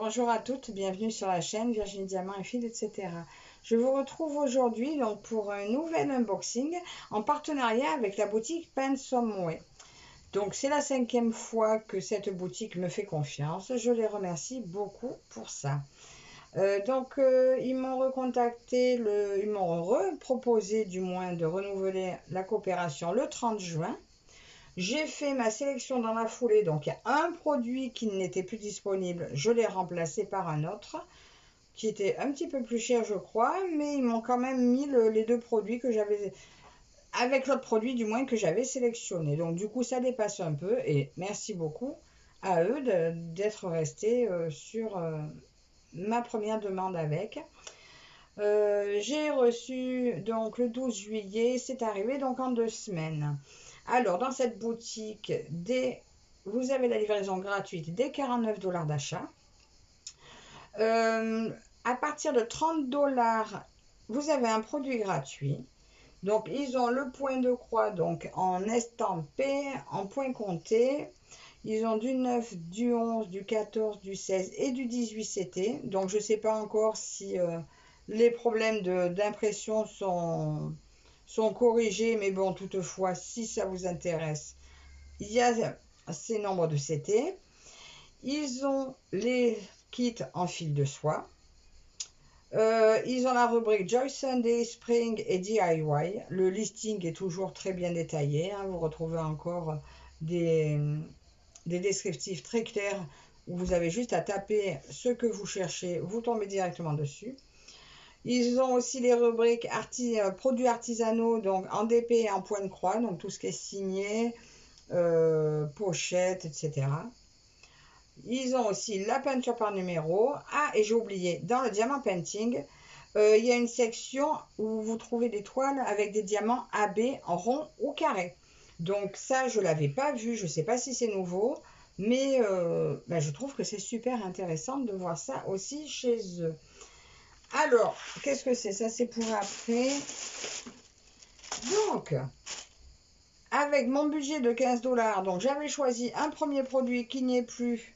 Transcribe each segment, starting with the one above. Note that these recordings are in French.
Bonjour à toutes, bienvenue sur la chaîne Virginie Diamant et Fil, etc. Je vous retrouve aujourd'hui donc pour un nouvel unboxing en partenariat avec la boutique Pen Someway. Donc c'est la 5e fois que cette boutique me fait confiance. Je les remercie beaucoup pour ça. Ils m'ont recontacté, ils m'ont proposé du moins de renouveler la coopération le 30 juin. J'ai fait ma sélection dans la foulée, donc il y a un produit qui n'était plus disponible, je l'ai remplacé par un autre, qui était un petit peu plus cher je crois, mais ils m'ont quand même mis les deux produits que j'avais, avec l'autre produit du moins que j'avais sélectionné. Donc du coup ça dépasse un peu et merci beaucoup à eux d'être restés sur ma première demande avec. J'ai reçu donc le 12 juillet, c'est arrivé donc en 2 semaines. Alors, dans cette boutique, vous avez la livraison gratuite dès 49 $ d'achat. À partir de 30 $, vous avez un produit gratuit. Donc, ils ont le point de croix donc en estampé, en point compté. Ils ont du 9, du 11, du 14, du 16 et du 18 CT. Donc, je ne sais pas encore si les problèmes d'impression sont corrigés, mais bon, toutefois, si ça vous intéresse, il y a ces nombres de CT. Ils ont les kits en fil de soie. Ils ont la rubrique Joy Sunday, Spring et DIY. Le listing est toujours très bien détaillé. Vous retrouvez encore des descriptifs très clairs où vous avez juste à taper ce que vous cherchez. Vous tombez directement dessus. Ils ont aussi les rubriques produits artisanaux, donc en DP et en point de croix, donc tout ce qui est signé, pochette, etc. Ils ont aussi la peinture par numéro. Ah, et j'ai oublié, dans le diamant painting, il y a une section où vous trouvez des toiles avec des diamants AB en rond ou carré. Donc ça, je ne l'avais pas vu, je ne sais pas si c'est nouveau, mais je trouve que c'est super intéressant de voir ça aussi chez eux. Alors, qu'est-ce que c'est? Ça, c'est pour après. Donc, avec mon budget de 15 $, donc j'avais choisi un premier produit qui n'y est plus,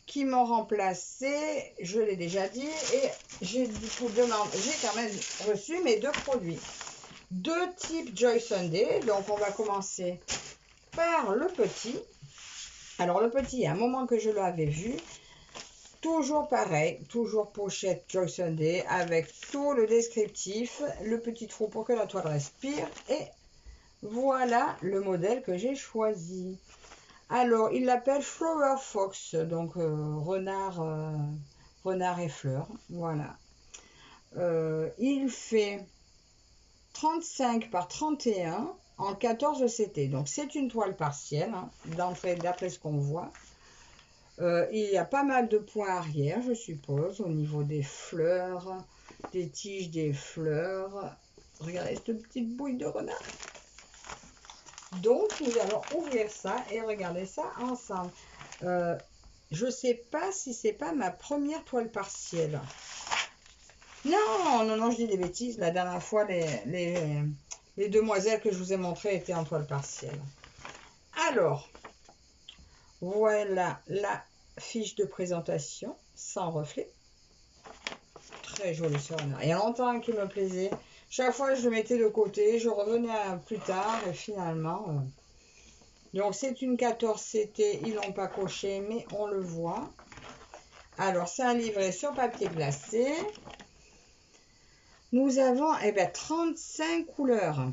qui m'ont remplacé, je l'ai déjà dit, et j'ai du coup j'ai quand même reçu mes deux produits. Deux types Joy Sunday, donc on va commencer par le petit. Alors, le petit, il y a un moment que je l'avais vu. Toujours pareil, toujours pochette Joy Sunday avec tout le descriptif, le petit trou pour que la toile respire et voilà le modèle que j'ai choisi. Alors, il l'appelle Flower Fox, donc renard et fleurs, voilà. Il fait 35 par 31 en 14 CT, donc c'est une toile partielle, d'entrée d'après ce qu'on voit. Il y a pas mal de points arrière, je suppose, au niveau des fleurs, des tiges des fleurs. Regardez cette petite bouille de renard. Donc, nous allons ouvrir ça et regarder ça ensemble. Je ne sais pas si c'est pas ma première toile partielle. Non, je dis des bêtises. La dernière fois, les demoiselles que je vous ai montrées étaient en toile partielle. Alors, voilà la fiche de présentation sans reflet. Très jolie sur renard. Il y a longtemps qu'il me plaisait. Chaque fois, je le mettais de côté. Je revenais plus tard et finalement... Donc, c'est une 14 CT. Ils l'ont pas coché, mais on le voit. Alors, c'est un livret sur papier glacé. Nous avons 35 couleurs.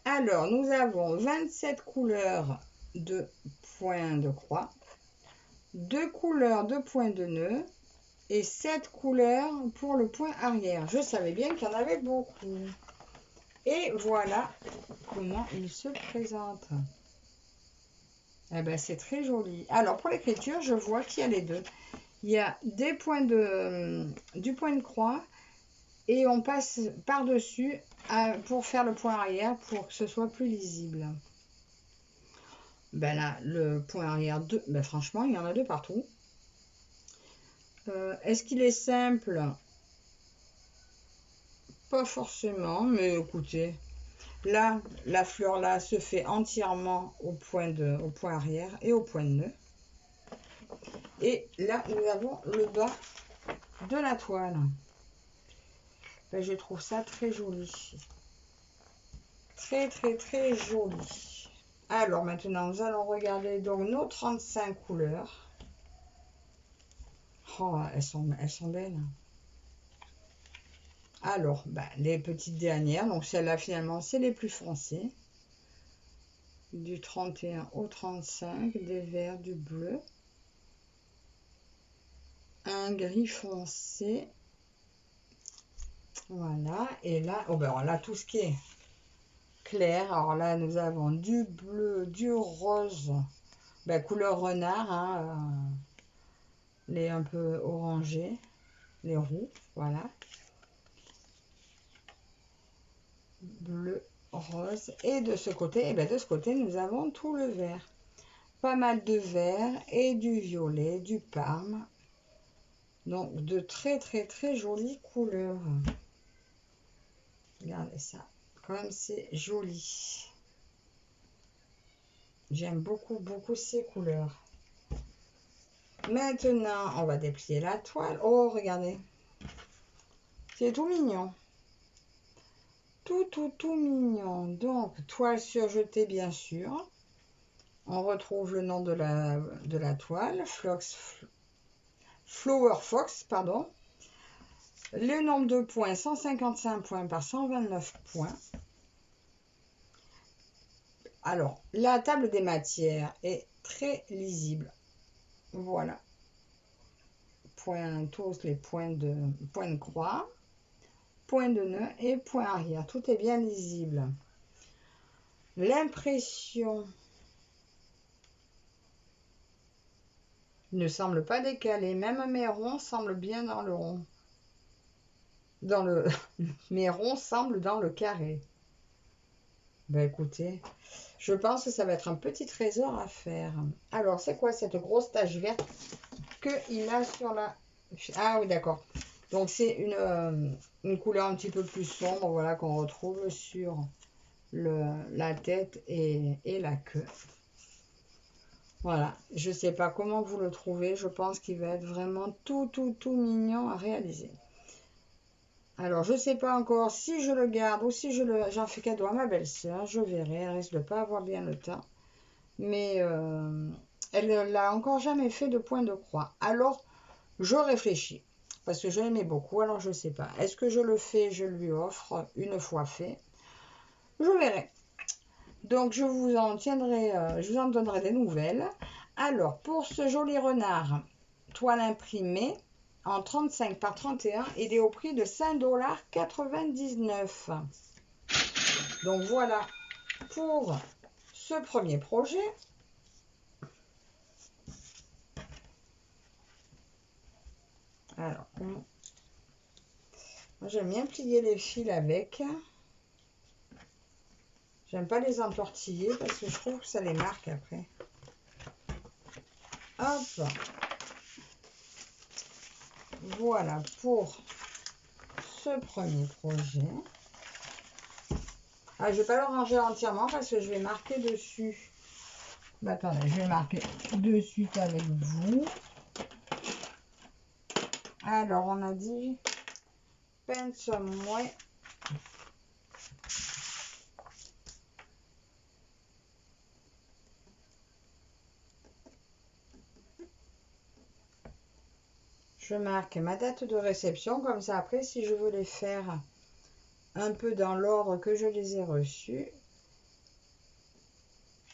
Alors, nous avons 27 couleurs de points de croix, 2 couleurs de points de nœud et 7 couleurs pour le point arrière. Je savais bien qu'il y en avait beaucoup. Et voilà comment il se présente. C'est très joli. Alors, pour l'écriture, je vois qu'il y a les deux. Il y a des points du point de croix et on passe par-dessus pour faire le point arrière pour que ce soit plus lisible. Là, le point arrière, franchement, il y en a deux partout. Est-ce qu'il est simple? Pas forcément, mais écoutez, là, la fleur là se fait entièrement au point arrière et au point de nœud. Et là, nous avons le bas de la toile. Ben, je trouve ça très joli. Très, très, très joli. Alors, maintenant, nous allons regarder donc nos 35 couleurs. Oh, elles sont belles. Alors, ben, les petites dernières. Donc, celles-là, finalement, c'est les plus foncées. Du 31 au 35, des verts, du bleu. Un gris foncé. Voilà. Et là, oh ben, là, tout ce qui est clair. Alors là, nous avons du bleu, du rose. Ben, couleur renard, hein, les un peu orangés, les roux, voilà. Bleu, rose. Et de ce côté, et ben de ce côté, nous avons tout le vert. Pas mal de vert et du violet, du parme. Donc, de très, très, très jolies couleurs. Regardez ça. Comme c'est joli. J'aime beaucoup, beaucoup ces couleurs. Maintenant, on va déplier la toile. Oh, regardez. C'est tout mignon. Tout, tout, tout mignon. Donc, toile surjetée, bien sûr. On retrouve le nom de la toile. Flower Fox, pardon. Le nombre de points, 155 points par 129 points. Alors, la table des matières est très lisible. Voilà. Tous les points de croix, point de nœud et point arrière. Tout est bien lisible. L'impression ne semble pas décalée. Même mes ronds semblent bien dans le rond. Mes ronds semblent dans le carré. Ben écoutez, je pense que ça va être un petit trésor à faire. Alors, c'est quoi cette grosse tache verte qu'il a sur la... Ah oui, d'accord. Donc, c'est une couleur un petit peu plus sombre, voilà, qu'on retrouve sur la tête et la queue. Voilà, je ne sais pas comment vous le trouvez. Je pense qu'il va être vraiment tout, tout, tout mignon à réaliser. Alors, je ne sais pas encore si je le garde ou si j'en fais cadeau à ma belle-sœur. Je verrai, elle risque de ne pas avoir bien le temps. Mais elle ne l'a encore jamais fait de point de croix. Alors, je réfléchis. Parce que je l'aimais beaucoup, alors je ne sais pas. Est-ce que je le fais, je lui offre une fois fait? Je verrai. Donc, je vous en donnerai des nouvelles. Alors, pour ce joli renard, toile imprimée, en 35 par 31, il est au prix de 5,99 $. Donc, voilà pour ce premier projet. Alors, moi j'aime bien plier les fils avec. J'aime pas les entortiller parce que je trouve que ça les marque après. Hop. Voilà pour ce premier projet. Ah, je ne vais pas le ranger entièrement parce que je vais marquer dessus. Bah, attendez, je vais marquer de suite avec vous. Alors, on a dit Pensum-moi. Je marque ma date de réception, comme ça après, si je veux les faire un peu dans l'ordre que je les ai reçus,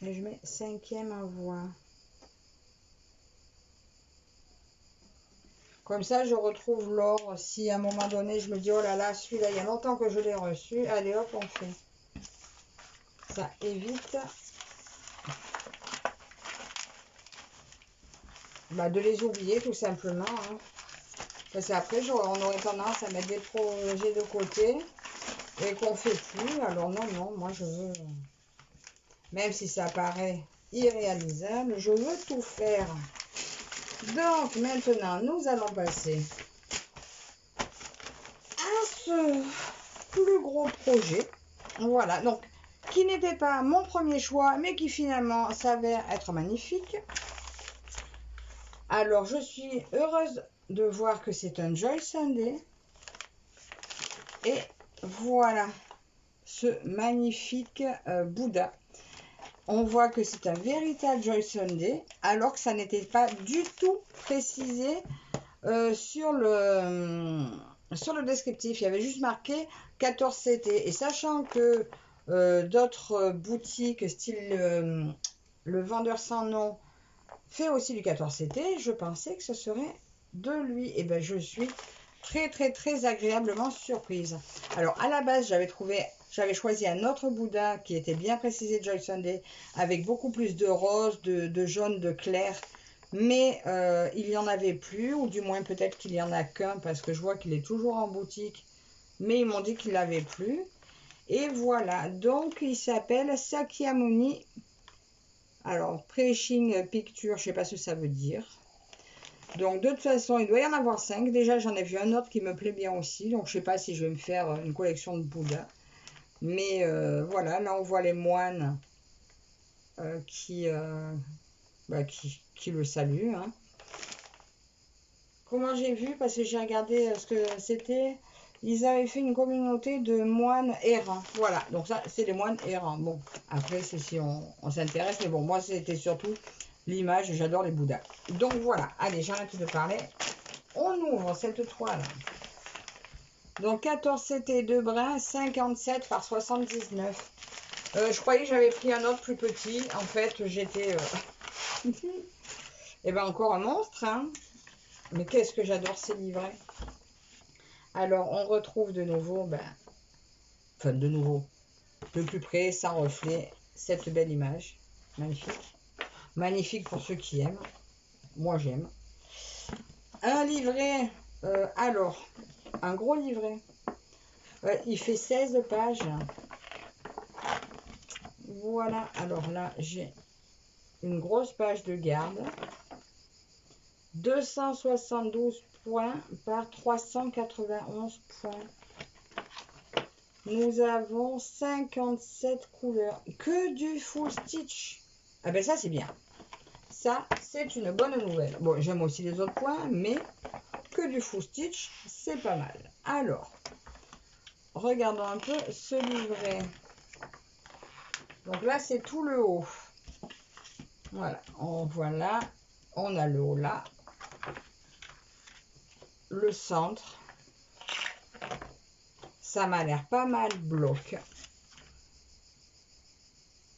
et je mets 5e envoi. Comme ça, je retrouve l'ordre. Si à un moment donné, je me dis, oh là là, celui-là, il y a longtemps que je l'ai reçu, allez hop, on fait. Ça évite de les oublier tout simplement. Hein. Parce qu'après, on aurait tendance à mettre des projets de côté et qu'on ne fait plus. Alors non, moi je veux, même si ça paraît irréalisable, je veux tout faire. Donc maintenant, nous allons passer à ce plus gros projet. Voilà, donc qui n'était pas mon premier choix, mais qui finalement s'avère être magnifique. Alors, je suis heureuse de voir que c'est un Joy Sunday. Et voilà ce magnifique Bouddha. On voit que c'est un véritable Joy Sunday, alors que ça n'était pas du tout précisé sur le descriptif. Il y avait juste marqué 14 CT. Et sachant que d'autres boutiques, style le vendeur sans nom, fait aussi du 14 CT, je pensais que ce serait de lui. Et bien, je suis très agréablement surprise. Alors, à la base, j'avais choisi un autre Bouddha qui était bien précisé Joy Sunday, avec beaucoup plus de rose, de jaune, de clair. Mais il n'y en avait plus, ou du moins peut-être qu'il n'y en a qu'un, parce que je vois qu'il est toujours en boutique. Mais ils m'ont dit qu'il n'avait plus. Et voilà, donc il s'appelle Sakyamuni. Alors, Pressing Picture, je ne sais pas ce que ça veut dire. Donc, de toute façon, il doit y en avoir 5. Déjà, j'en ai vu un autre qui me plaît bien aussi. Donc, je ne sais pas si je vais me faire une collection de Bouddha. Mais voilà, là, on voit les moines qui le saluent. Hein. Comment j'ai vu? Parce que j'ai regardé ce que c'était. Ils avaient fait une communauté de moines errants. Voilà, donc ça, c'est les moines errants. Bon, après, c'est si on s'intéresse. Mais bon, moi, c'était surtout l'image. J'adore les Bouddhas. Donc, voilà. Allez, j'arrête de parler. On ouvre cette toile. Donc, 14 CT de brun, 57 par 79. Je croyais que j'avais pris un autre plus petit. En fait, j'étais... Eh ben, encore un monstre, hein. Mais qu'est-ce que j'adore ces livrets. Alors, on retrouve de nouveau, enfin de nouveau, de plus près, sans reflet, cette belle image. Magnifique. Magnifique pour ceux qui aiment. Moi, j'aime. Un livret, alors, un gros livret. Il fait 16 pages. Voilà, alors là, j'ai une grosse page de garde. 272 points par 391 points. Nous avons 57 couleurs. Que du full stitch. Ah ben ça, c'est bien. Ça, c'est une bonne nouvelle. Bon, j'aime aussi les autres points, mais que du full stitch, c'est pas mal. Alors, regardons un peu ce livret. Donc là, c'est tout le haut. Voilà, on voit là. On a le haut là. Le centre. Ça m'a l'air pas mal bloc.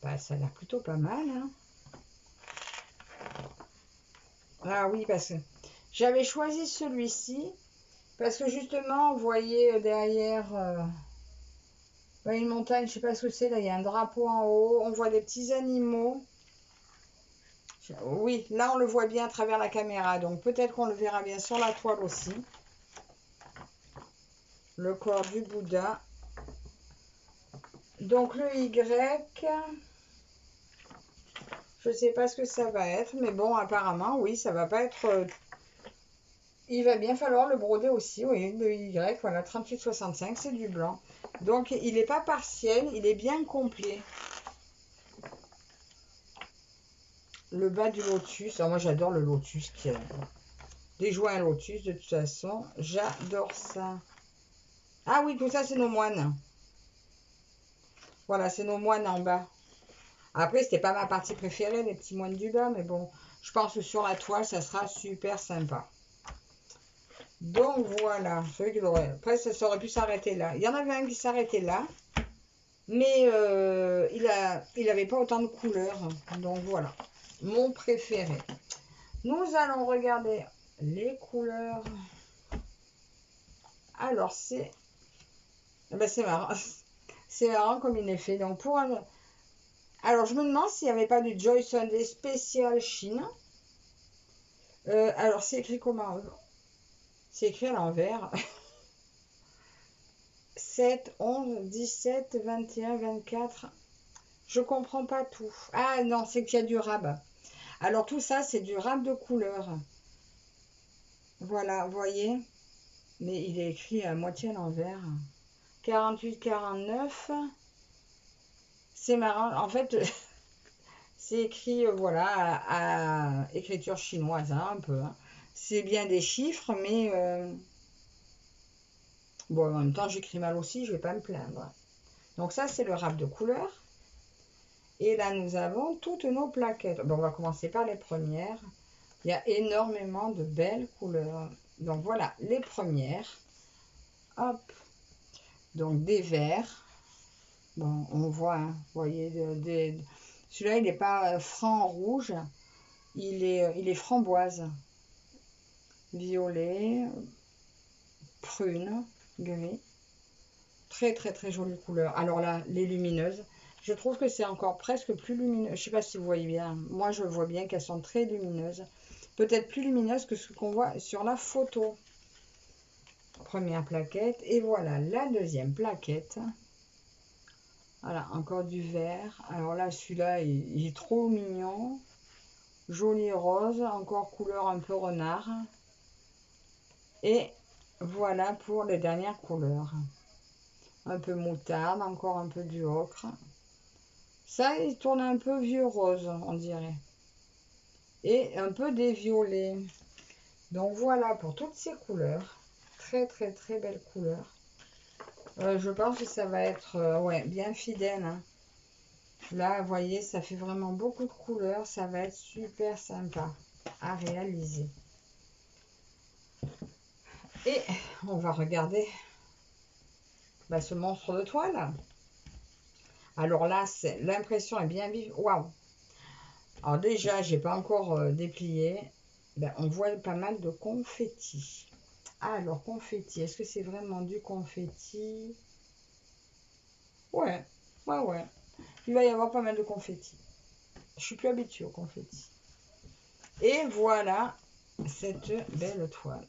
Ça a l'air plutôt pas mal. Hein. Ah oui, parce que j'avais choisi celui-ci. Parce que justement, vous voyez derrière une montagne, je sais pas ce que c'est. Là, il y a un drapeau en haut. On voit des petits animaux. Oui, là, on le voit bien à travers la caméra. Donc, peut-être qu'on le verra bien sur la toile aussi. Le corps du Bouddha. Donc le Y, je ne sais pas ce que ça va être, mais bon, apparemment, oui, ça va pas être... il va bien falloir le broder aussi, oui, le Y, voilà, 38,65, c'est du blanc. Donc, il n'est pas partiel, il est bien complet. Le bas du lotus, alors moi j'adore le lotus, des joints lotus, de toute façon, j'adore ça. Ah oui, tout ça, c'est nos moines. Voilà, c'est nos moines en bas. Après, c'était pas ma partie préférée, les petits moines du bas, mais bon, je pense que sur la toile, ça sera super sympa. Donc voilà, après, ça aurait pu s'arrêter là. Il y en avait un qui s'arrêtait là, mais il n'avait pas autant de couleurs. Donc voilà, mon préféré. Nous allons regarder les couleurs. Alors, c'est marrant. C'est marrant comme il est fait. Donc, alors, je me demande s'il n'y avait pas du Joy Sunday spécial Chine. Alors, c'est écrit comment? C'est écrit à l'envers. 7, 11, 17, 21, 24. Je comprends pas tout. Ah non, c'est qu'il y a du rab. Alors, tout ça, c'est du rab de couleur. Voilà, vous voyez? Mais il est écrit à moitié à l'envers. 48, 49. C'est marrant. En fait... C'est écrit, voilà, à écriture chinoise, hein, un peu. Hein. C'est bien des chiffres, mais bon, en même temps, j'écris mal aussi, je vais pas me plaindre. Donc ça, c'est le rap de couleurs. Et là, nous avons toutes nos plaquettes. Bon, on va commencer par les premières. Il y a énormément de belles couleurs. Donc voilà, les premières. Hop. Donc des verts. Bon, on voit, hein, vous voyez, celui-là, il n'est pas franc rouge. Il est framboise. Violet, prune, gris. Très, très, très jolie couleur. Alors là, les lumineuses. Je trouve que c'est encore presque plus lumineux. Je ne sais pas si vous voyez bien. Moi, je vois bien qu'elles sont très lumineuses. Peut-être plus lumineuses que ce qu'on voit sur la photo. Première plaquette. Et voilà la deuxième plaquette. Voilà, encore du vert. Alors là, celui-là, il est trop mignon. Joli rose. Encore couleur un peu renard. Et voilà pour les dernières couleurs. Un peu moutarde, encore un peu du ocre. Ça, il tourne un peu vieux rose, on dirait. Et un peu des violets. Donc voilà pour toutes ces couleurs. Très très très belles couleurs. Je pense que ça va être ouais, bien fidèle. Hein. Là, vous voyez, ça fait vraiment beaucoup de couleurs. Ça va être super sympa à réaliser. Et on va regarder ce monstre de toile. Alors là, l'impression est bien vive. Waouh! Alors déjà, j'ai pas encore déplié. On voit pas mal de confetti. Alors, confetti, est-ce que c'est vraiment du confetti? Ouais, ouais. Il va y avoir pas mal de confetti. Je suis plus habituée au confetti. Et voilà cette belle toile.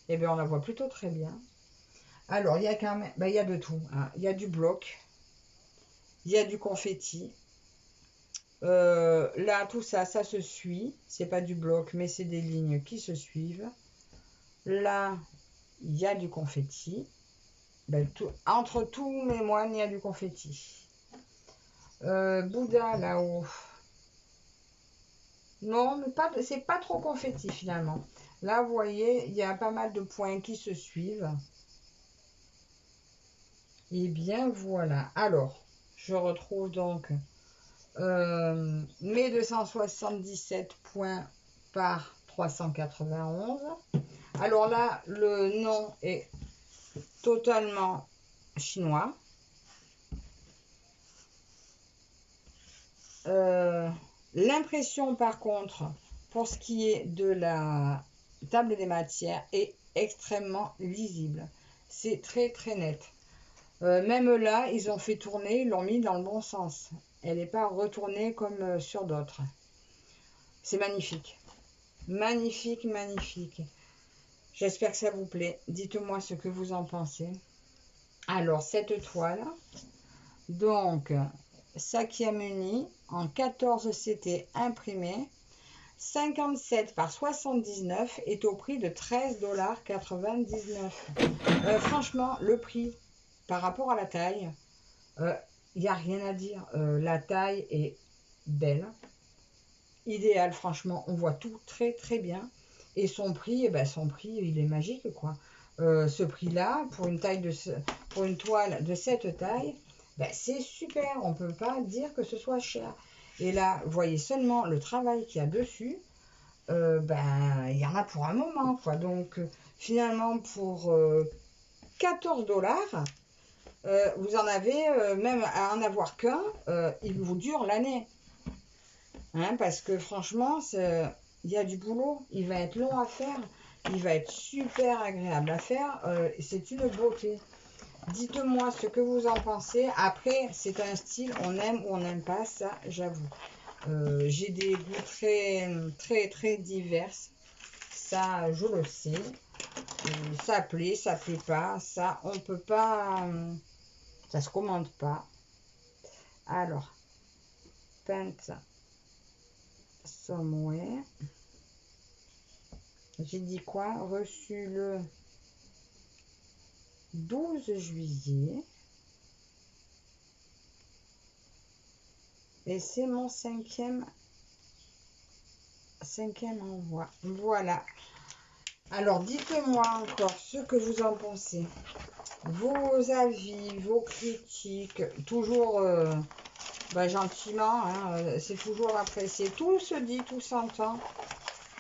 Eh bien, on la voit plutôt très bien. Alors, il y a quand même, il y a de tout. Hein. Il y a du bloc, il y a du confetti. Là, tout ça, ça se suit. C'est pas du bloc, mais c'est des lignes qui se suivent. Là, il y a du confetti. Entre tous mes moines, il y a du confetti. Bouddha, là-haut. Non, mais c'est pas trop confetti, finalement. Là, vous voyez, il y a pas mal de points qui se suivent. Et bien, voilà. Alors, je retrouve donc mes 277 points par 391. Alors là, le nom est totalement chinois. L'impression, par contre, pour ce qui est de la table des matières, est extrêmement lisible. C'est très très net. Même là, ils ont fait tourner, ils l'ont mis dans le bon sens. Elle n'est pas retournée comme sur d'autres. C'est magnifique. Magnifique, magnifique. J'espère que ça vous plaît. Dites-moi ce que vous en pensez. Alors, cette toile, donc, Sakyamuni en 14 CT imprimé, 57 par 79 est au prix de 13,99 $. Franchement, le prix par rapport à la taille, il n'y a rien à dire. La taille est belle, idéale, franchement. On voit tout très très bien. Et son prix, il est magique, quoi. Ce prix-là, pour une toile de cette taille, c'est super. On ne peut pas dire que ce soit cher. Et là, vous voyez seulement le travail qu'il y a dessus. Il y en a pour un moment, quoi. Donc, finalement, pour 14 $, vous en avez, même à en avoir qu'un, il vous dure l'année. Hein, parce que franchement, il y a du boulot. Il va être long à faire. Il va être super agréable à faire. C'est une beauté. Dites-moi ce que vous en pensez. Après, c'est un style, on aime ou on n'aime pas, ça, j'avoue. J'ai des goûts très, très, très divers. Ça, je le sais. Ça plaît pas. Ça, on peut pas... ça se commande pas. Alors, peinte somewhere. J'ai dit quoi? Reçu le 12 juillet. Et c'est mon cinquième envoi. Voilà. Alors, dites-moi encore ce que vous en pensez. Vos avis, vos critiques, toujours gentiment, hein, c'est toujours apprécié. Tout se dit, tout s'entend,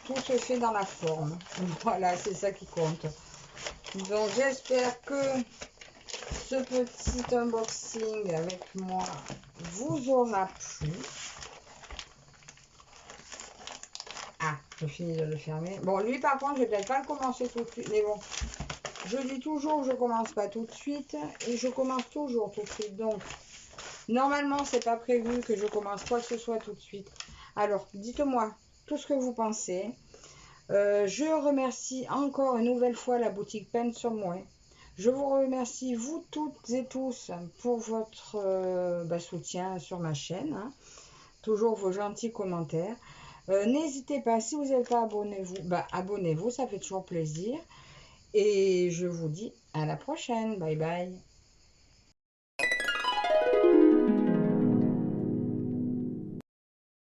tout se fait dans la forme. Voilà, c'est ça qui compte. Donc, j'espère que ce petit unboxing avec moi vous aura plu. Ah, je finis de le fermer. Bon, lui, par contre, je vais peut-être pas le commencer tout de suite. Mais bon, je dis toujours que je commence pas tout de suite. Et je commence toujours tout de suite. Donc, normalement, c'est pas prévu que je commence quoi que ce soit tout de suite. Alors, dites-moi tout ce que vous pensez. Je remercie encore une nouvelle fois la boutique Pen sur moi. Je vous remercie, vous toutes et tous, pour votre soutien sur ma chaîne. Hein. Toujours vos gentils commentaires. N'hésitez pas, si vous n'êtes pas abonnez-vous, abonnez-vous, ça fait toujours plaisir. Et je vous dis à la prochaine. Bye bye.